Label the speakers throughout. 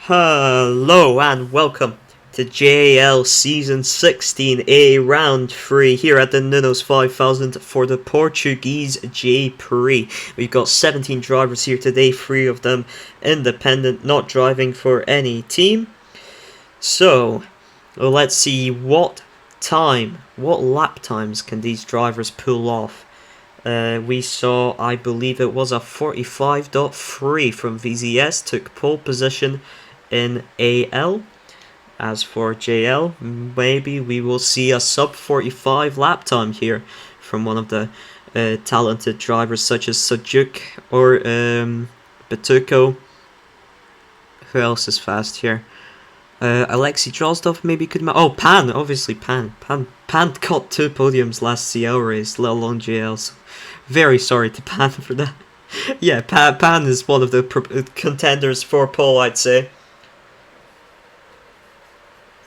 Speaker 1: Hello and welcome to JL Season 16A Round 3 here at the Nunos 5000 for the Portuguese J-Prix. We've got 17 drivers here today, 3 of them independent, not driving for any team. So, let's see what lap times can these drivers pull off. We saw, I believe it was a 45.3 from VZS, took pole position in AL. As for JL, maybe we will see a sub 45 lap time here from one of the talented drivers such as Sujuk or Batuko. Who else is fast here? Alexei Drozdov maybe could... Oh, Pan! Obviously Pan. Pan got 2 podiums last CL race, let alone JL. So very sorry to Pan for that. Yeah, Pan is one of the contenders for pole, I'd say.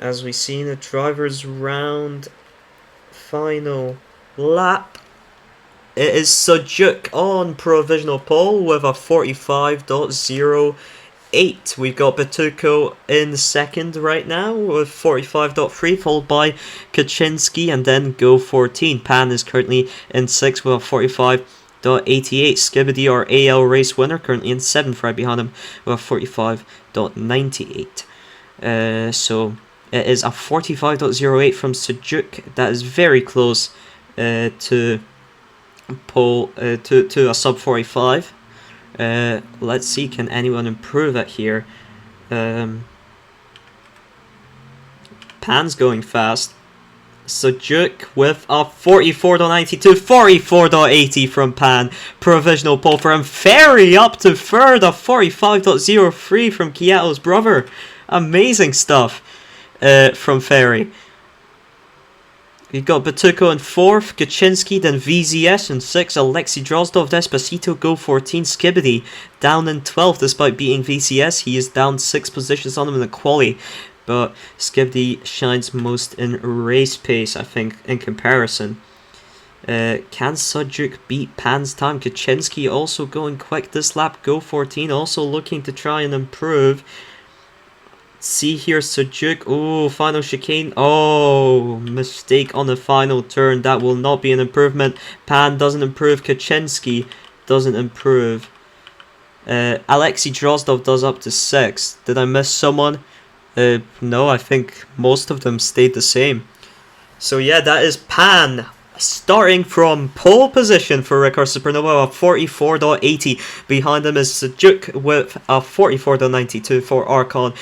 Speaker 1: As we see in the driver's round final lap, it is Sujuk on provisional pole with a 45.08. We've got Batuko in second right now with 45.3, followed by Kaczynski and then Go14. Pan is currently in 6th with a 45.88. Skibidi, our AL race winner, currently in 7th right behind him with a 45.98. So it is a 45.08 from Sujuk. That is very close to pole to a sub 45. Let's see, can anyone improve it here? Pan's going fast. Sujuk with a 44.92, 44.80 from Pan. Provisional pole for him. Ferry up to third, a 45.03 from Kiato's brother. Amazing stuff from Ferry. We got Batuko in 4th, Kaczynski, then VZS in 6th, Alexei Drozdov, Despacito, Go14, Skibidi down in 12th despite beating VCS. He is down 6 positions on him in the quali, but Skibidi shines most in race pace, I think, in comparison. Can Sujuk beat Pan's time? Kaczynski also going quick this lap, Go14 also looking to try and improve. See here, Sujuk. Oh, final chicane. Oh, mistake on the final turn. That will not be an improvement. Pan doesn't improve. Kaczynski doesn't improve. Alexei Drozdov does up to 6. Did I miss someone? No, I think most of them stayed the same. So yeah, that is Pan starting from pole position for Rickard Supernova, a 44.80. Behind him is Sujuk with a 44.92 for Archon.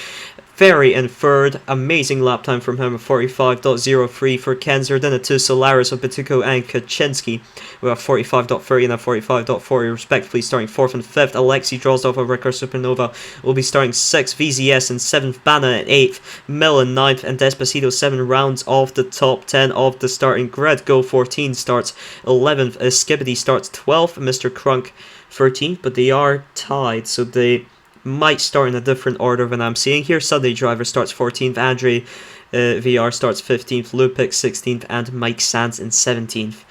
Speaker 1: Ferry in 3rd, amazing lap time from him, a 45.03 for Kenzer, then a 2 Solaris of Batuko and Kaczynski with a 45.30 and a 45.40 respectively, starting 4th and 5th. Alexei Drozdov of Rickard Supernova will be starting 6th, VZS in 7th, Bana in 8th, Mill in 9th, and Despacito 7 rounds off the top 10 of the starting grid. Go14 starts 11th, Skibidi starts 12th, Mr. Crunk 13th, but they are tied, so they might start in a different order than I'm seeing here. Sunday Driver starts 14th, Andre VR starts 15th, Lupik 16th, and Mike Sands in 17th.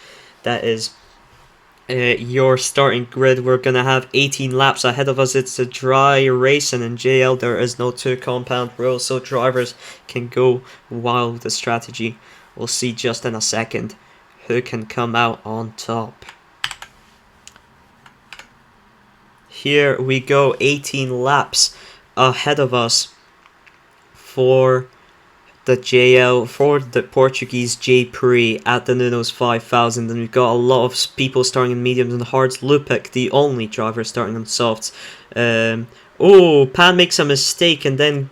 Speaker 1: That is your starting grid. We're going to have 18 laps ahead of us. It's a dry race, and in JL there is no 2 compound rule, so drivers can go wild with the strategy. We'll see just in a second who can come out on top. Here we go, 18 laps ahead of us for the JL, for the Portuguese J-Prix at the Nunos 5000. And we've got a lot of people starting in mediums and hards. Lupik, the only driver starting on softs. Oh, Pan makes a mistake and then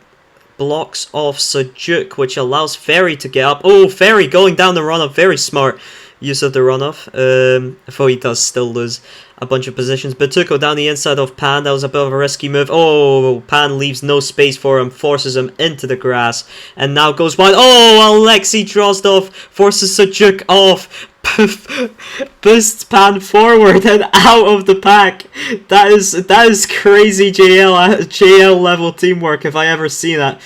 Speaker 1: blocks off Sujuk, which allows Ferry to get up. Oh, Ferry going down the runoff, very smart use of the runoff, though he does still lose a bunch of positions. Batuko down the inside of Pan, that was a bit of a risky move. Oh, Pan leaves no space for him, forces him into the grass, and now goes wide. Oh, Alexei Drozdov forces Sujuk off, boosts Pan forward and out of the pack. That is crazy JL level teamwork if I ever see that.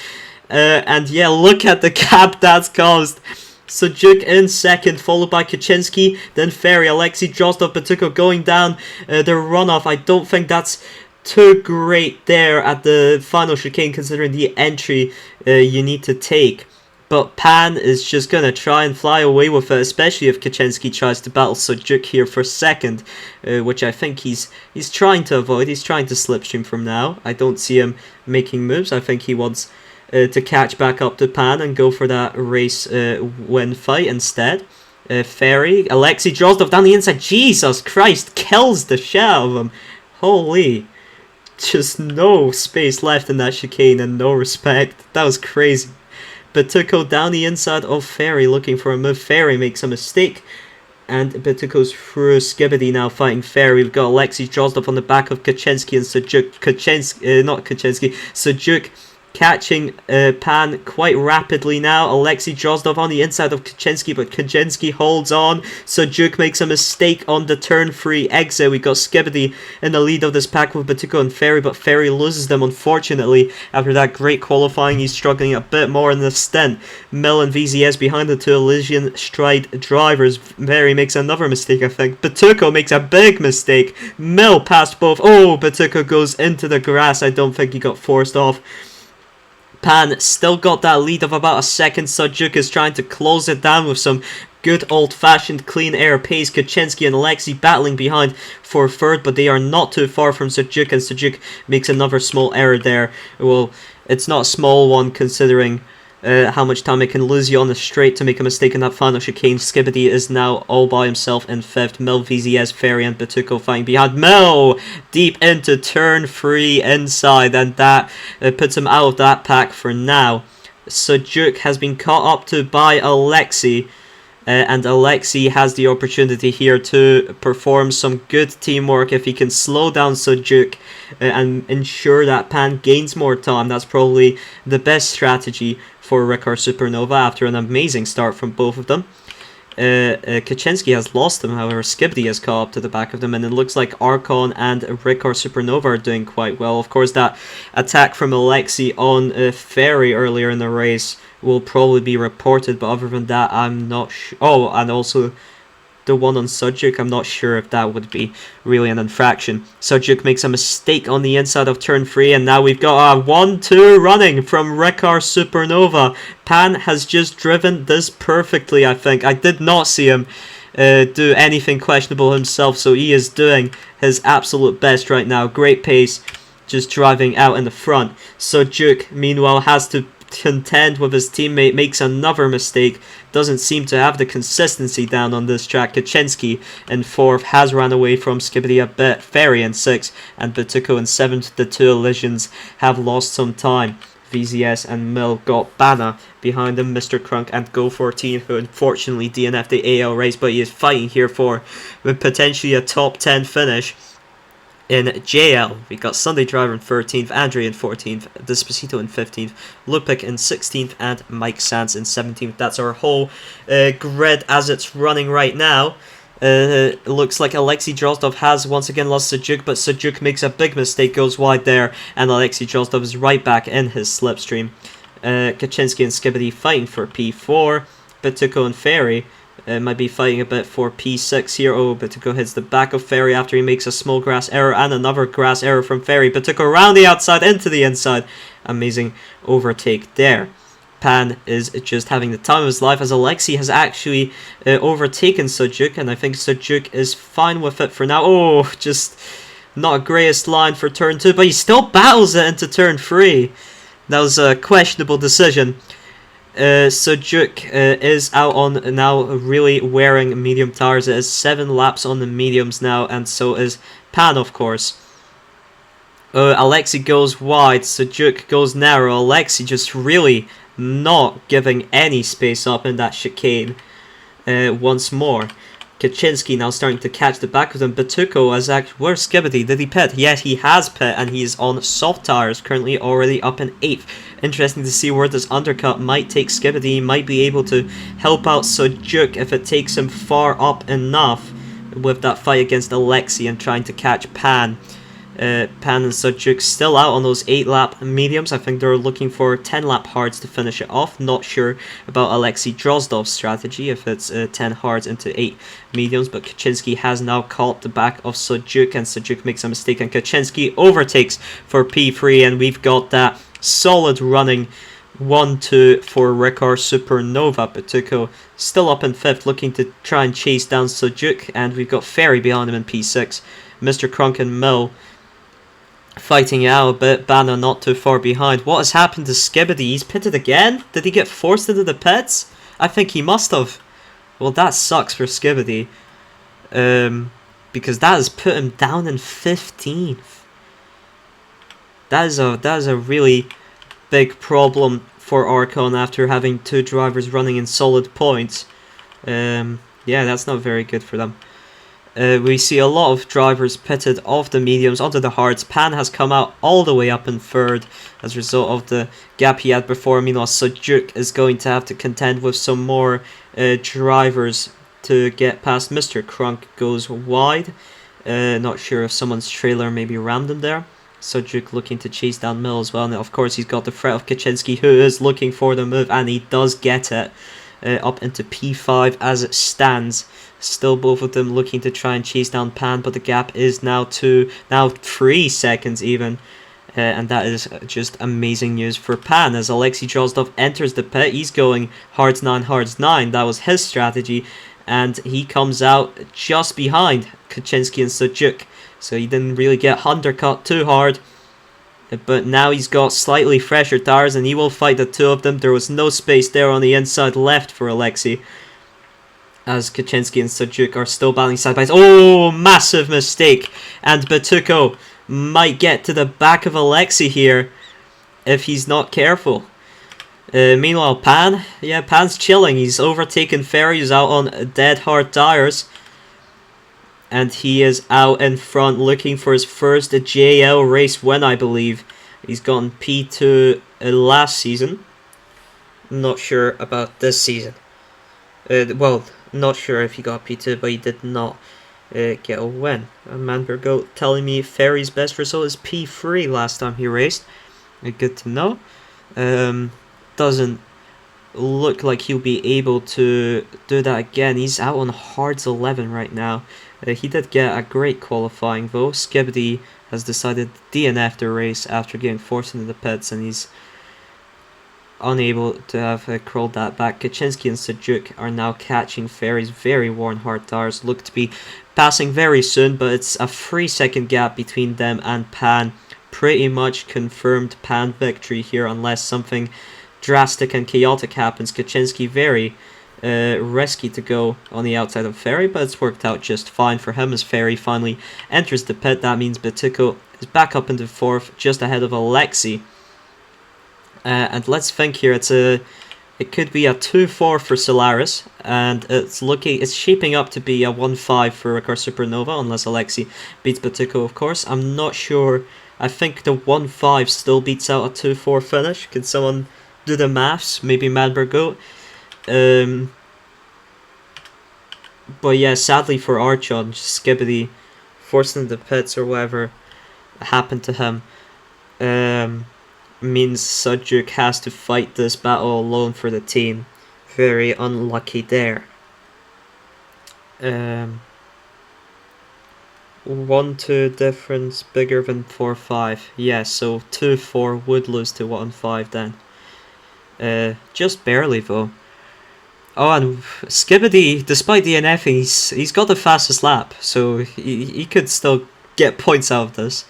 Speaker 1: And yeah, look at the gap that's caused. Sujuk in 2nd, followed by Kaczynski, then Ferry, Alexei Drozdov, Batuko going down the runoff. I don't think that's too great there at the final chicane considering the entry you need to take. But Pan is just going to try and fly away with it, especially if Kaczynski tries to battle Sujuk here for second, which I think he's trying to avoid. He's trying to slipstream from now. I don't see him making moves. I think he wants to catch back up to Pan and go for that race win fight instead. Ferry, Alexei Drozdov down the inside. Jesus Christ, kills the shit out of him. Holy. Just no space left in that chicane and no respect. That was crazy. Batuko down the inside of Ferry looking for a move. Ferry makes a mistake. And Batuko's through. Skibidi now fighting Ferry. We've got Alexei Drozdov on the back of Kaczynski and Sujuk. Sujuk catching Pan quite rapidly now. Alexei Drozdov on the inside of Kaczynski, but Kaczynski holds on. Sujuk makes a mistake on the turn 3 exit. We got Skibidi in the lead of this pack with Batuko and Ferry, but Ferry loses them unfortunately. After that great qualifying, he's struggling a bit more in the stint. Mill and VZS behind the two Elysian Stride drivers. Ferry makes another mistake, I think. Batuko makes a big mistake. Mill passed both. Oh, Batuko goes into the grass. I don't think he got forced off. Pan still got that lead of about a second. Sujuk is trying to close it down with some good old-fashioned clean air pace. Kaczynski and Alexei battling behind for third, but they are not too far from Sujuk, and Sujuk makes another small error there. Well, it's not a small one considering how much time it can lose you on the straight to make a mistake in that final chicane. Skibidi is now all by himself in 5th. Mill, VZS, Ferry and Batuko fighting behind. Mill deep into turn 3 inside, and that puts him out of that pack for now. Sujuk has been caught up to by Alexei, and Alexei has the opportunity here to perform some good teamwork if he can slow down Sujuk and ensure that Pan gains more time. That's probably the best strategy for Ricard Supernova after an amazing start from both of them. Kaczynski has lost them, however Skibidi has caught up to the back of them, and it looks like Archon and Ricard Supernova are doing quite well. Of course, that attack from Alexei on Ferry earlier in the race will probably be reported, but other than that, I'm not sure. Oh, and also the one on Sujuk, I'm not sure if that would be really an infraction. Sujuk makes a mistake on the inside of turn 3, and now we've got a 1-2 running from Ricard Supernova. Pan has just driven this perfectly, I think. I did not see him do anything questionable himself, so he is doing his absolute best right now. Great pace, just driving out in the front. Sujuk, meanwhile, has to contend with his teammate, makes another mistake, doesn't seem to have the consistency down on this track. Kaczynski in 4th has ran away from Skibidi a bit. Ferry in 6th and Batuko in 7th. The two Elysians have lost some time. VZS and Mill got Banna behind them, Mr. Crunk and Go14, who unfortunately DNF'd the AL race, but he is fighting here for potentially a top 10 finish. In JL, we got Sunday Driver in 13th, Andre in 14th, Despacito in 15th, Lupik in 16th, and Mike Sands in 17th. That's our whole grid as it's running right now. It looks like Alexei Drozdov has once again lost Sujuk, but Sujuk makes a big mistake, goes wide there, and Alexei Drozdov is right back in his slipstream. Kaczynski and Skibidi fighting for P4, Batuko and Ferry might be fighting a bit for P6 here. Oh, Batuko hits the back of Ferry after he makes a small grass error, and another grass error from Ferry. Batuko around the outside into the inside. Amazing overtake there. Pan is just having the time of his life as Alexei has actually overtaken Sujuk, and I think Sujuk is fine with it for now. Oh, just not a greatest line for turn 2, but he still battles it into turn 3. That was a questionable decision. Sujuk is out on now, really wearing medium tires. It is 7 laps on the mediums now, and so is Pan, of course. Alexei goes wide, Sujuk goes narrow. Alexei just really not giving any space up in that chicane once more. Kaczynski now starting to catch the back of them. Batuko has actually... Where's Skibidi? Did he pit? Yes, he has pit, and he's on soft tires, currently already up in 8th. Interesting to see where this undercut might take Skibidi. He might be able to help out Sujuk if it takes him far up enough with that fight against Alexei and trying to catch Pan. Pan and Sujuk still out on those 8-lap mediums. I think they're looking for 10-lap hards to finish it off. Not sure about Alexei Drozdov's strategy, if it's 10 hards into 8 mediums, but Kaczynski has now caught the back of Sujuk, and Sujuk makes a mistake, and Kaczynski overtakes for P3, and we've got that solid running 1-2 for Ricard Supernova. Petuko still up in 5th, looking to try and chase down Sujuk, and we've got Ferry behind him in P6. Mr. Crunk and Mill fighting out a bit. Banner not too far behind. What has happened to Skibidi? He's pitted again? Did he get forced into the pits? I think he must have. Well, that sucks for Skibidi. Because that has put him down in 15th. That is a really big problem for Archon after having 2 drivers running in solid points. Yeah, that's not very good for them. We see a lot of drivers pitted off the mediums onto the hards. Pan has come out all the way up in 3rd as a result of the gap he had before. Meanwhile, Sujuk is going to have to contend with some more drivers to get past. Mr. Crunk goes wide. Not sure if someone's trailer maybe rammed him there. Sujuk looking to chase down Mill as well. And of course, he's got the threat of Kaczynski, who is looking for the move, and he does get it. Up into P5 as it stands. Still both of them looking to try and chase down Pan, but the gap is now 3 seconds even. And that is just amazing news for Pan as Alexei Drozdov enters the pit. He's going hards 9, hards 9. That was his strategy. And he comes out just behind Kaczynski and Sujuk. So he didn't really get undercut too hard. But now he's got slightly fresher tires and he will fight the 2 of them. There was no space there on the inside left for Alexei, as Kaczynski and Sujuk are still battling side by side. Oh, massive mistake. And Batuko might get to the back of Alexei here if he's not careful. Meanwhile, Pan, yeah, Pan's chilling. He's overtaken Ferry, who's out on dead hard tires. And he is out in front looking for his first JL race win, I believe. He's gotten P2 last season. Not sure about this season. Well, not sure if he got P2, but he did not get a win. Manbergo telling me Ferry's best result is P3 last time he raced. Good to know. Doesn't look like he'll be able to do that again. He's out on hards 11 right now. He did get a great qualifying though. Skibidi has decided to DNF the race after getting forced into the pits, and he's unable to have crawled that back. Kaczynski and Sujuk are now catching Ferry's very worn hard tires. Look to be passing very soon, but it's a 3-second gap between them and Pan. Pretty much confirmed Pan victory here unless something drastic and chaotic happens. Kaczynski very risky to go on the outside of Ferry, but it's worked out just fine for him as Ferry finally enters the pit. That means Batuko is back up into 4th, just ahead of Alexei. And let's think here. It could be a 2-4 for Solaris, and it's shaping up to be a 1-5 for Ricard Supernova, unless Alexei beats Batuko, of course. I'm not sure. I think the 1-5 still beats out a 2-4 finish. Can someone do the maths? Maybe Madbergo. But yeah, sadly for Archon, Skibidi forced into the pits or whatever happened to him. Means Sujuk has to fight this battle alone for the team. Very unlucky there. 1-2 difference bigger than 4-5. Yeah, so 2-4 would lose to 1-5 then. Just barely though. Oh, and Skibidi, despite DNFing, he's got the fastest lap, so he could still get points out of this.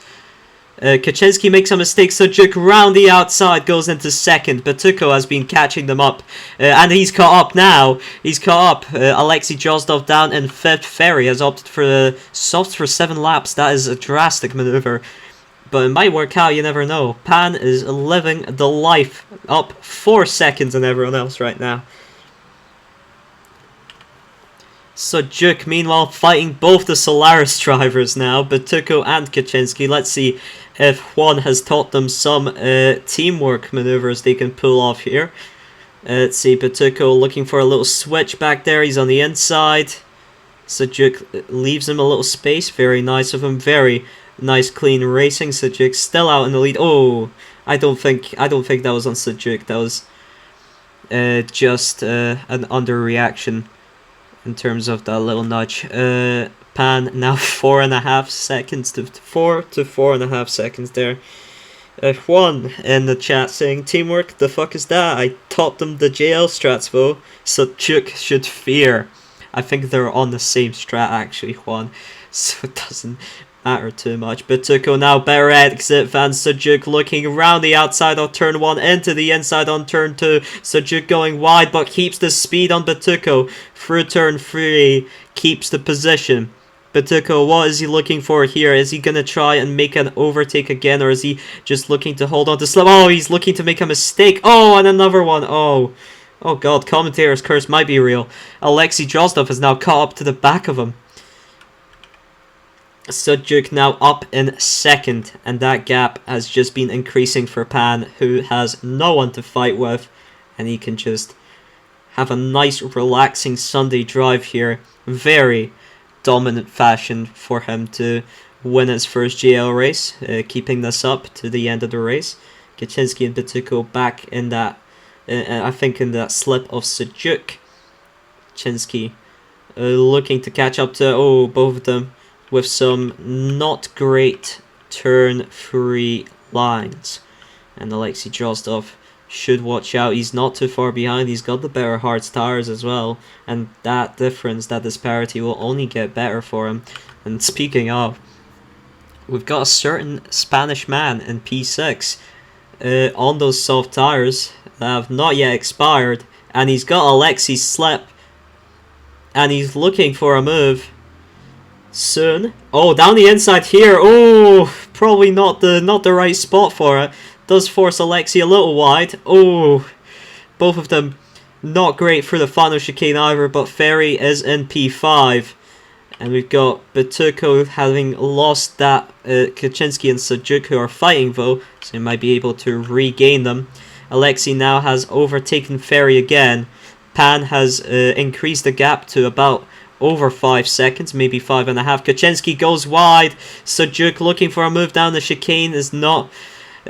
Speaker 1: Kaczynski makes a mistake, Sujuk round the outside goes into 2nd. Batuko has been catching them up, and he's caught up now. He's caught up. Alexei Drozdov down in 5th. Ferry has opted for the softs for 7 laps. That is a drastic maneuver, but it might work out, you never know. Pan is living the life, up 4 seconds on everyone else right now. Sujuk, meanwhile, fighting both the Solaris drivers now, Batuko and Kaczynski. Let's see if Juan has taught them some teamwork maneuvers they can pull off here. Let's see, Batuko looking for a little switch back there. He's on the inside. Sujuk leaves him a little space. Very nice of him. Very Nice clean racing. Sujuk still out in the lead. Oh, I don't think that was on Sujuk. That was just an underreaction in terms of that little nudge. Pan now 4.5 seconds to 4.5 seconds there. Juan in the chat saying, teamwork, the fuck is that? I taught them the JL strats though, so Juk should fear. I think they're on the same strat actually, Juan, so it doesn't matter too much. Batuko now better exit than Sujuk, looking around the outside of turn 1 into the inside on turn 2. Sujuk going wide but keeps the speed on Batuko through turn 3, keeps the position. Batuko, what is he looking for here? Is he going to try and make an overtake again, or is he just looking to hold on to Slim? Oh, he's looking to make a mistake. Oh, and another one. Oh god, commentator's curse might be real. Alexei Drozdov is now caught up to the back of him. Sujuk now up in second, and that gap has just been increasing for Pan, who has no one to fight with, and he can just have a nice relaxing Sunday drive here. Very dominant fashion for him to win his first JL race, keeping this up to the end of the race. Kaczynski and Batuko back in that, I think in that slip of Sujuk. Kaczynski looking to catch up to, both of them with some not great turn 3 lines. And Alexei Drozdov should watch out. He's not too far behind. He's got the better hards tires as well, and that difference, that disparity will only get better for him. And speaking of, we've got a certain Spanish man in P6 on those soft tires that have not yet expired, and he's got Alexei's slip, and he's looking for a move soon. Oh, down the inside here. Oh, probably not the right spot for it. Does force Alexei a little wide. Oh, both of them not great for the final chicane either, but Ferry is in P5. And we've got Batuko having lost that. Kaczynski and Sujuk, who are fighting though, so he might be able to regain them. Alexei now has overtaken Ferry again. Pan has increased the gap to about over 5 seconds, maybe 5.5. Kaczynski goes wide. Sujuk looking for a move down the chicane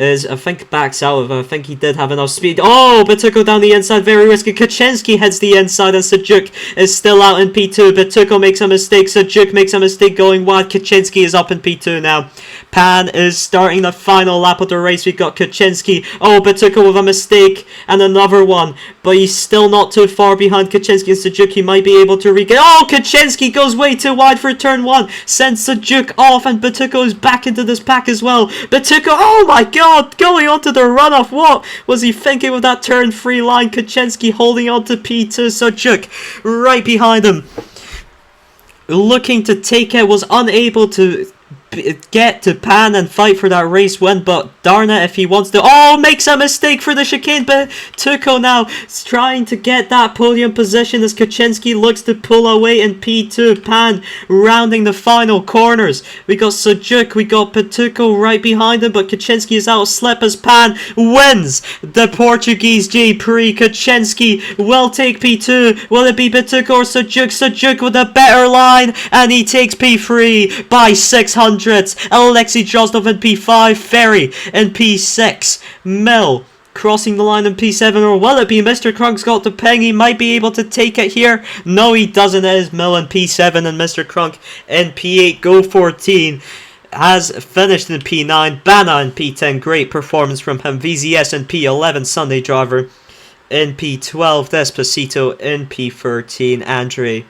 Speaker 1: I think backs out of it. I think he did have enough speed. Oh, Batuko down the inside, very risky. Kaczynski heads the inside, and Sujuk is still out in P2. Batuko makes a mistake. Sujuk makes a mistake going wide. Kaczynski is up in P2 now. Pan is starting the final lap of the race. We've got Kaczynski. Oh, Batuko with a mistake and another one, but he's still not too far behind Kaczynski, and Sujuk he might be able to regain. Oh, Kaczynski goes way too wide for turn 1, sends Sujuk off, and Batuko is back into this pack as well. Batuko, oh my god, going onto the runoff. What was he thinking with that turn 3 line? Kaczynski holding on to P2. Sujuk right behind him, looking to take it, was unable to get to Pan and fight for that race win, but darn it if he wants to. Oh, makes a mistake for the chicane, but Tuco now is trying to get that podium position as Kaczynski looks to pull away in P2. Pan rounding the final corners. We got Sujuk, we got Patuco right behind him, but Kaczynski is out of slip as Pan wins the Portuguese J-Prix. Kaczynski will take P2. Will it be Patuco or Sujuk? Sujuk with a better line, and he takes P3 by 600. Alexei Drozdov in P5, Ferry in P6, Mill crossing the line in P7, or will it be Mr. Crunk's got the ping? He might be able to take it here. No, he doesn't. It is Mill in P7 and Mr. Crunk in P8. Go 14 has finished in P9. Bana in P10, great performance from him. VZS in P11, Sunday Driver in P12, Despacito in P13. Andre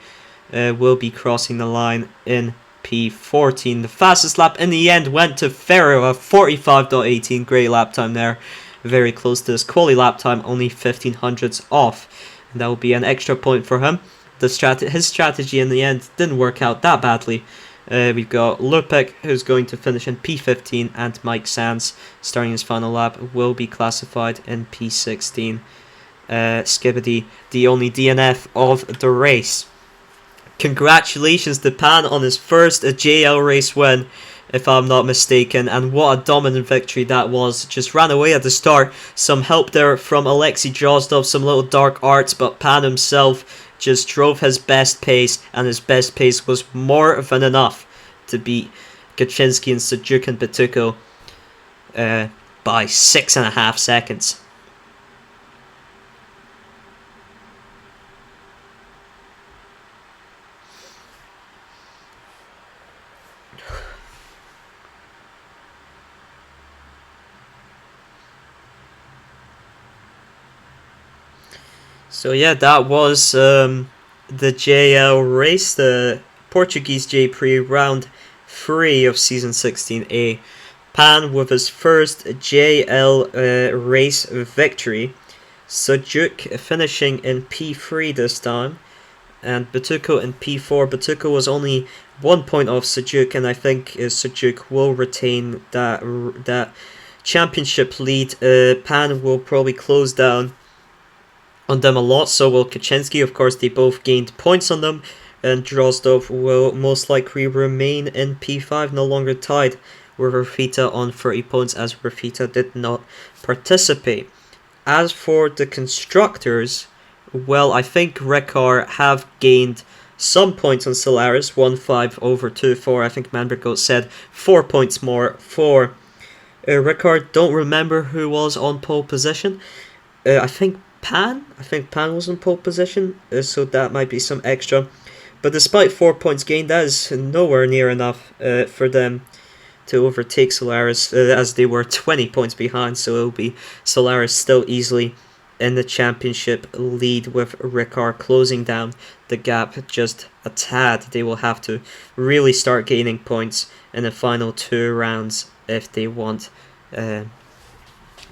Speaker 1: will be crossing the line in P14. The fastest lap in the end went to Ferro at 45.18. Great lap time there. Very close to his quali lap time, only 1500ths off. And that will be an extra point for him. His strategy in the end didn't work out that badly. We've got Lupek, who's going to finish in P15, and Mike Sands, starting his final lap, will be classified in P16. Skibbity, the only DNF of the race. Congratulations to Pan on his first JL race win, if I'm not mistaken, and what a dominant victory that was. Just ran away at the start. Some help there from Alexei Drozdov, some little dark arts, but Pan himself just drove his best pace, and his best pace was more than enough to beat Kaczynski and Sujuk and Batuko by 6.5 seconds. So yeah, that was the JL race, the Portuguese J-Prix round 3 of season 16A. Pan with his first JL race victory. Sujuk finishing in P3 this time, and Batuko in P4. Batuko was only 1 point off Sujuk, and I think Sujuk will retain that championship lead. Pan will probably close down on them a lot, so will Kaczynski. Of course, they both gained points on them, and Drozdov will most likely remain in P5, no longer tied with Rafita on 30 points, as Rafita did not participate. As for the constructors, well, I think Rekar have gained some points on Solaris, 1-5 over 2-4. I think Manbergoat said 4 points more for Rekar. Don't remember who was on pole position. I think Pan was in pole position, so that might be some extra. But despite 4 points gained, that is nowhere near enough for them to overtake Solaris, as they were 20 points behind. So it will be Solaris still easily in the championship lead, with Rekar closing down the gap just a tad. They will have to really start gaining points in the final 2 rounds if they want to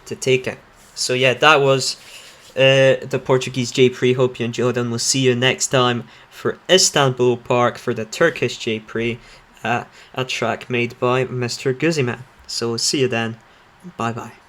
Speaker 1: take it. So yeah, that was the Portuguese J-Prix. Hope you enjoyed, and we'll see you next time for Istanbul Park for the Turkish J-Prix at a track made by Mr. Guzziman. So we'll see you then. Bye bye.